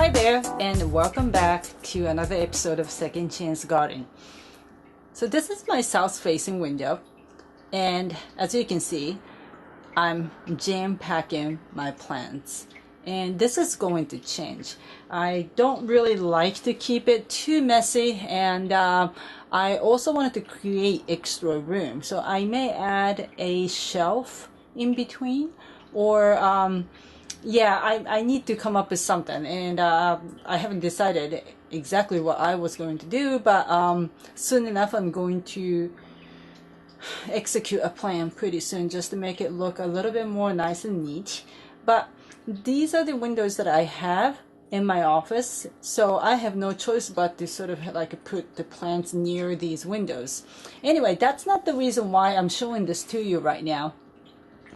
Hi there, and welcome back to another episode of Second Chance Gardening. So this is my south-facing window, and as you can see, I'm jam-packing my plants. And this is going to change. I don't really like to keep it too messy, and I also wanted to create extra room. So I may add a shelf in between, or yeah, I need to come up with something, and I haven't decided exactly what I was going to do, but soon enough I'm going to execute a plan pretty soon just to make it look a little bit more nice and neat. But these are the windows that I have in my office, so I have no choice but to sort of like put the plants near these windows. Anyway, that's not the reason why I'm showing this to you right now.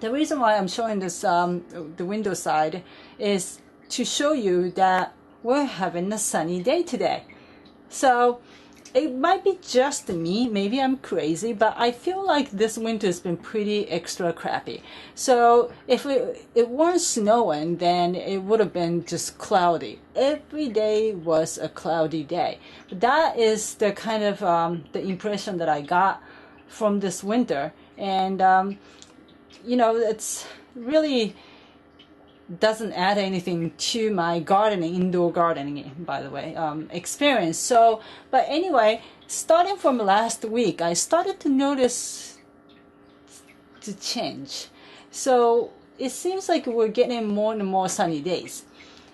The reason why I'm showing this, the window side, is to show you that we're having a sunny day today. So it might be just me, maybe I'm crazy, but I feel like this winter has been pretty extra crappy. So if it weren't snowing, then it would have been just cloudy. Every day was a cloudy day. That is the kind of the impression that I got from this winter. And you know, it's really doesn't add anything to my gardening, indoor gardening, by the way, experience. So, but anyway, starting from last week, I started to notice the change. So it seems like we're getting more and more sunny days.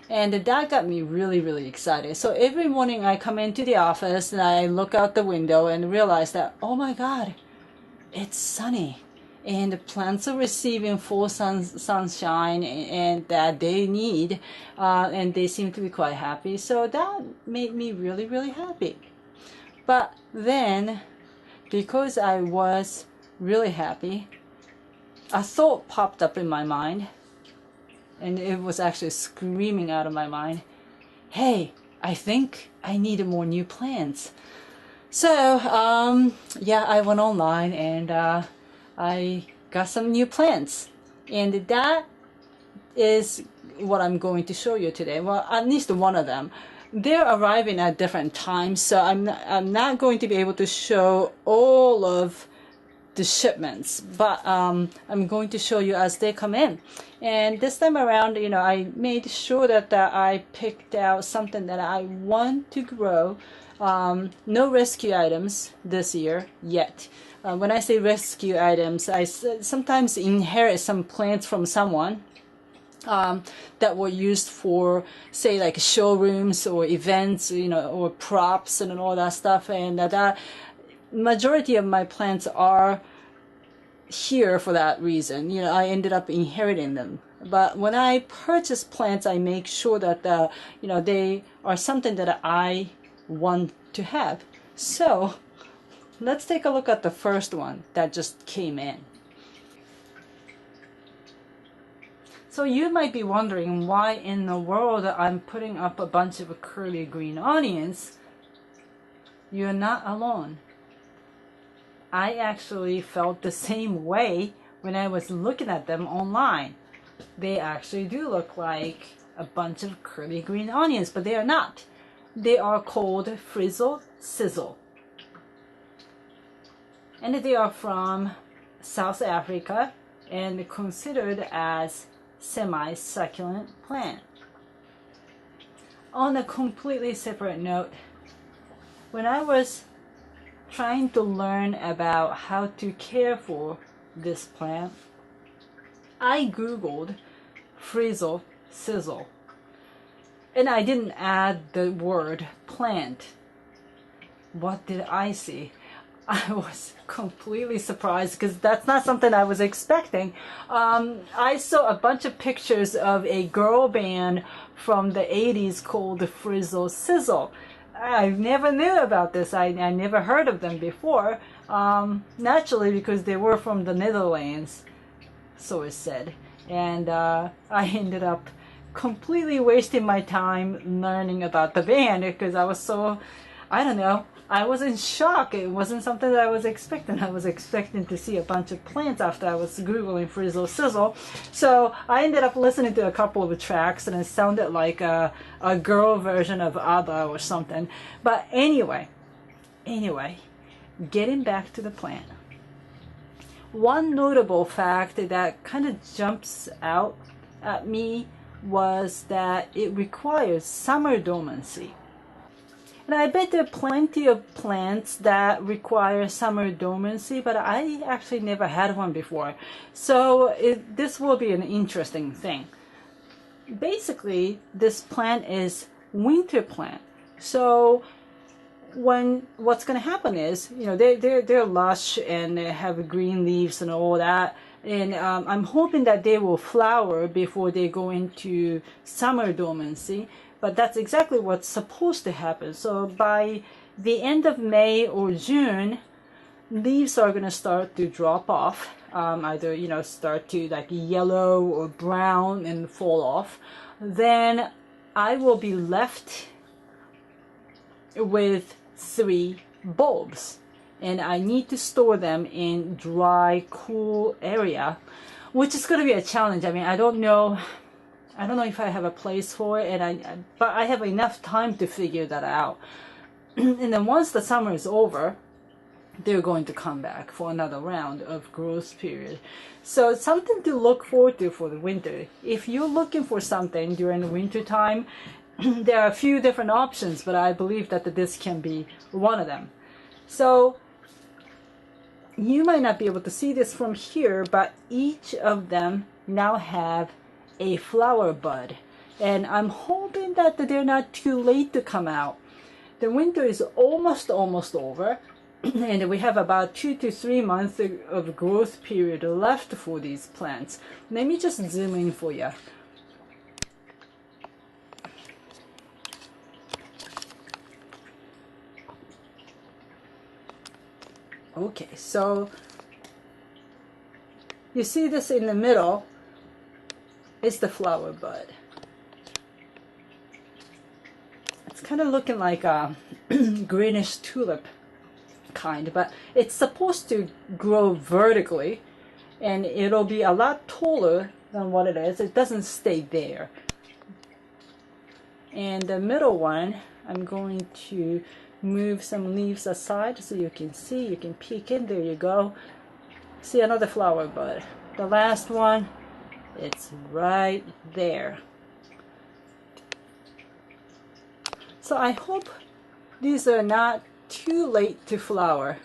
And that got me really excited. So every morning I come into the office and I look out the window and realize that, oh my God, it's sunny. And the plants are receiving full sunshine and that they need, and they seem to be quite happy. So that made me really happy. But then, because I was really happy, a thought popped up in my mind, and it was actually screaming out of my mind, hey, I think I need more new plants. So yeah, I went online and I got some new plants, and that is what I'm going to show you today. Well, at least one of them. They're arriving at different times, so I'm not going to be able to show all of the shipments, but I'm going to show you as they come in. And this time around, you know, I made sure that I picked out something that I want to grow. No rescue items this year yet. When I say rescue items, I sometimes inherit some plants from someone that were used for, say, like showrooms or events, you know, or props and all that stuff. And that majority of my plants are here for that reason. You know, I ended up inheriting them. But when I purchase plants, I make sure that you know, they are something that I want to have. So let's take a look at the first one that just came in. So you might be wondering why in the world I'm putting up a bunch of curly green onions. You're not alone. I actually felt the same way when I was looking at them online. They actually do look like a bunch of curly green onions, but they are not. They are called Frizzle Sizzle. And they are from South Africa and considered as semi-succulent plant. On a completely separate note, when I was trying to learn about how to care for this plant, I googled Frizzle Sizzle, and I didn't add the word plant. What did I see? I was completely surprised because that's not something I was expecting. I saw a bunch of pictures of a girl band from the 80s called Frizzle Sizzle. I never knew about this. I never heard of them before. Naturally, because they were from the Netherlands, so it said. And I ended up completely wasting my time learning about the band because I was so I don't know. I was in shock. It wasn't something that I was expecting. I was expecting to see a bunch of plants after I was Googling Frizzle Sizzle. So I ended up listening to a couple of tracks and it sounded like a girl version of ABBA or something. But anyway, getting back to the plant. One notable fact that kind of jumps out at me was that it requires summer dormancy. And I bet there are plenty of plants that require summer dormancy, but I actually never had one before. So this will be an interesting thing. Basically, this plant is winter plant. So what's going to happen is, you know, they're lush and they have green leaves and all that. And I'm hoping that they will flower before they go into summer dormancy. But that's exactly what's supposed to happen. So by the end of May or June, leaves are going to start to drop off. Either, you know, start to like yellow or brown and fall off. Then I will be left with 3 bulbs. And I need to store them in dry, cool area, which is going to be a challenge. I mean, I don't know if I have a place for it, but I have enough time to figure that out. And then once the summer is over, they're going to come back for another round of growth period. So it's something to look forward to for the winter. If you're looking for something during the winter time, there are a few different options, but I believe that this can be one of them. So you might not be able to see this from here, but each of them now have a flower bud, and I'm hoping that they're not too late to come out. The winter is almost over, and we have about 2 to 3 months of growth period left for these plants. Let me just zoom in for you. Okay, so you see this in the middle is the flower bud. It's kind of looking like a greenish tulip kind, but it's supposed to grow vertically and it'll be a lot taller than what it is. It doesn't stay there. And the middle one, I'm going to move some leaves aside so you can see, you can peek in. There you go. See another flower bud. The last one, it's right there. So I hope these are not too late to flower.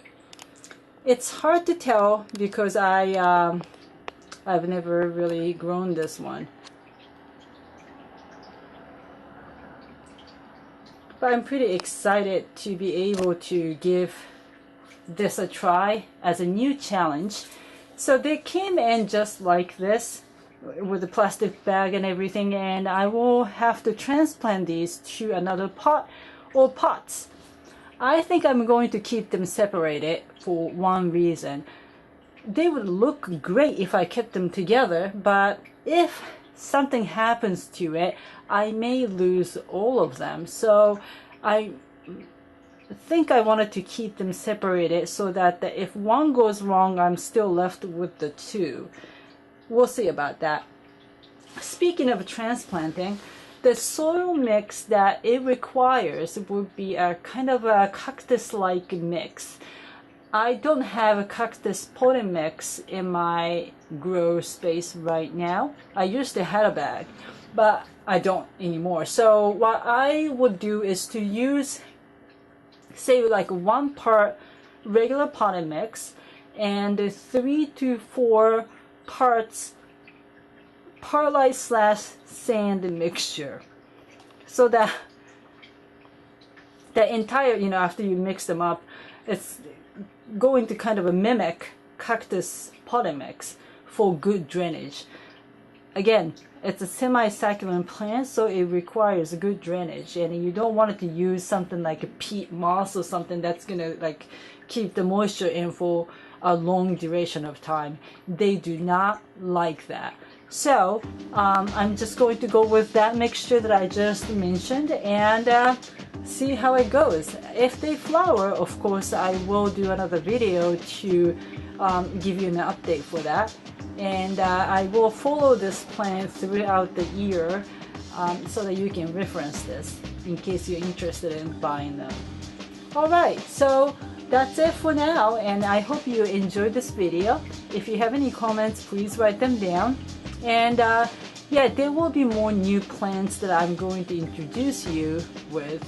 It's hard to tell because I've never really grown this one. But I'm pretty excited to be able to give this a try as a new challenge. So they came in just like this with a plastic bag and everything, and I will have to transplant these to another pot or pots. I think I'm going to keep them separated for one reason. They would look great if I kept them together, but if something happens to it, I may lose all of them. So I think I wanted to keep them separated so that if one goes wrong, I'm still left with the 2. We'll see about that. Speaking of transplanting, the soil mix that it requires would be a kind of a cactus-like mix. I don't have a cactus potting mix in my grow space right now. I used to have a bag, but I don't anymore. So what I would do is to use, say, like 1 part regular potting mix and 3 to 4 parts perlite/sand mixture, so that the entire, you know, after you mix them up, it's going to kind of mimic cactus potting mix for good drainage. Again, it's a semi-succulent plant, so it requires good drainage, and you don't want it to use something like a peat moss or something that's gonna like keep the moisture in for a long duration of time. They do not like that. So I'm just going to go with that mixture that I just mentioned and see how it goes. If they flower, of course I will do another video to give you an update for that, and I will follow this plant throughout the year so that you can reference this in case you're interested in buying them. Alright, so that's it for now, and I hope you enjoyed this video. If you have any comments, please write them down. And yeah, there will be more new plants that I'm going to introduce you with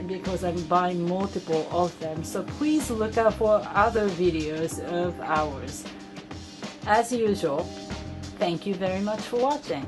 because I'm buying multiple of them. So please look out for other videos of ours. As usual, thank you very much for watching.